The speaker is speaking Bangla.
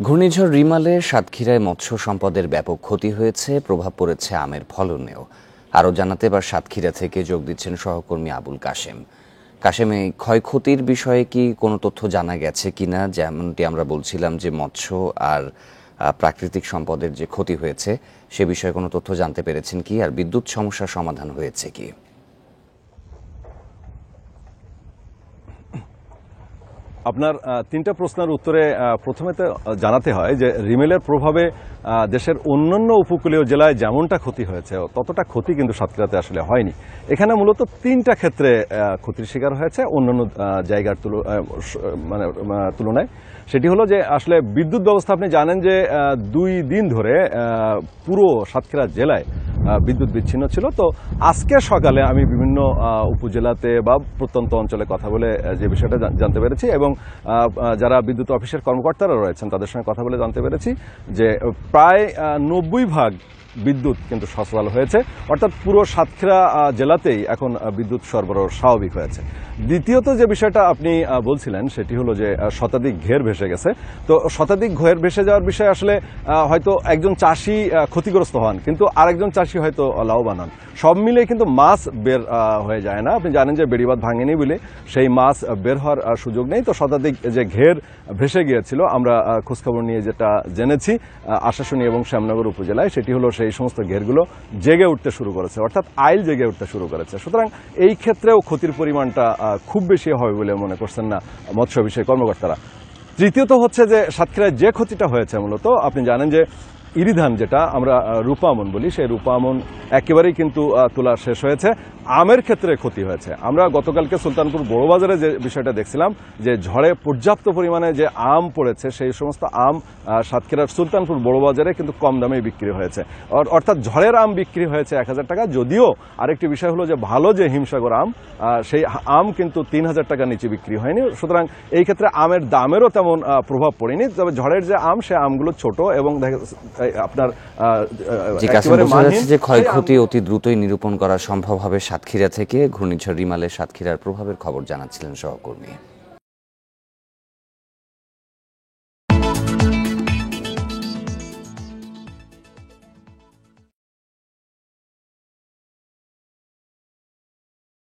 ঘূর্ণিঝড় রিমালে সাতক্ষীরায় মৎস্য সম্পদের ব্যাপক ক্ষতি হয়েছে, প্রভাব পড়েছে আমের ফলনেও। আরও জানাতে এবার সাতক্ষীরা থেকে যোগ দিচ্ছেন সহকর্মী আবুল কাশেম। কাশেম, এই ক্ষয়ক্ষতির বিষয়ে কি কোনো তথ্য জানা গেছে কিনা? যেমনটি আমরা বলছিলাম যে মৎস্য আর প্রাকৃতিক সম্পদের যে ক্ষতি হয়েছে সে বিষয়ে কোনো তথ্য জানতে পেরেছেন কি? আর বিদ্যুৎ সমস্যার সমাধান হয়েছে কি? আপনার তিনটা প্রশ্নের উত্তরে প্রথমে তো জানাতে হয় যে রিমেলের প্রভাবে দেশের অন্যান্য উপকূলীয় জেলায় যেমনটা ক্ষতি হয়েছে ততটা ক্ষতি কিন্তু সাতক্ষীরাতে আসলে হয়নি। এখানে মূলত তিনটা ক্ষেত্রে ক্ষতির শিকার হয়েছে অন্যান্য জায়গার তুলনায়। সেটি হলো যে আসলে বিদ্যুৎ ব্যবস্থা, আপনি জানেন যে 2 দিন ধরে পুরো সাতক্ষীরা জেলায় বিদ্যুৎ বিচ্ছিন্ন ছিল। তো আজকে সকালে আমি বিভিন্ন উপজেলাতে বা প্রত্যন্ত অঞ্চলে কথা বলে যে বিষয়টা জানতে পেরেছি এবং যারা বিদ্যুৎ অফিসের কর্মকর্তারা রয়েছেন তাদের সঙ্গে কথা বলে জানতে পেরেছি যে প্রায় 90% বিদ্যুৎ কিন্তু সচল হয়েছে, অর্থাৎ পুরো সাতক্ষীরা জেলাতেই এখন বিদ্যুৎ সরবরাহ স্বাভাবিক হয়েছে। দ্বিতীয়ত যে বিষয়টা আপনি বলছিলেন সেটি হলো যে শতাধিক ঘের ভেসে গেছে। তো শতাধিক ঘের ভেসে যাওয়ার বিষয়ে আসলে হয়তো একজন চাষি ক্ষতিগ্রস্ত হন, কিন্তু আরেকজন চাষি হয়তো লাভবান হন। সব মিলে কিন্তু মাছ বের হয়ে যায় না। আপনি জানেন যে বেড়িবাঁধ ভাঙেনি বলে সেই মাছ বের হওয়ার সুযোগ নেই। তো শতাধিক যে ঘের ভেসে গিয়েছিল, আমরা খোঁজখবর নিয়ে যেটা জেনেছি আশাশুনি এবং শ্যামনগর উপজেলায়, সেটি হলো সেই সমস্ত ঘেরগুলো জেগে উঠতে শুরু করেছে, অর্থাৎ আইল জেগে উঠতে শুরু করেছে। সুতরাং এই ক্ষেত্রেও ক্ষতির পরিমাণটা খুব বেশি হবে বলে মনে করছেন না মৎস্য বিষয়ে কর্মকর্তারা। তৃতীয়ত হচ্ছে যে সাতক্ষীরায় যে ক্ষতিটা হয়েছে, মূলত আপনি জানেন যে ইরিধান, যেটা আমরা রূপা আমন বলি, সেই রূপা আমন একেবারেই কিন্তু তোলা শেষ হয়েছে। আমের ক্ষেত্রে ক্ষতি হয়েছে। আমরা গতকালকে সুলতানপুর বড়বাজারে যে বিষয়টা দেখছিলাম যে ঝড়ে পর্যাপ্ত পরিমাণে যে আম পড়েছে, সেই সমস্ত আম সাতক্ষীরার সুলতানপুর বড়বাজারে কিন্তু কম দামে বিক্রি হয়েছে, অর্থাৎ ঝড়ের আম বিক্রি হয়েছে 1000 টাকা। যদিও আরেকটি বিষয় হলো যে ভালো যে হিমসাগর আম, সেই আম কিন্তু 3000 টাকার নিচে বিক্রি হয়নি। সুতরাং এই ক্ষেত্রে আমের দামেরও তেমন প্রভাব পড়েনি। তবে ঝড়ের যে আম, সে আমগুলো ছোট এবং আপনার যে ক্ষয়ক্ষতি অতি দ্রুতই নিরূপণ করা সম্ভব হবে সাতক্ষীরা থেকে। ঘূর্ণিঝড় রিমালে সাতক্ষীরার প্রভাবের খবর জানাচ্ছিলেন সহকর্মী।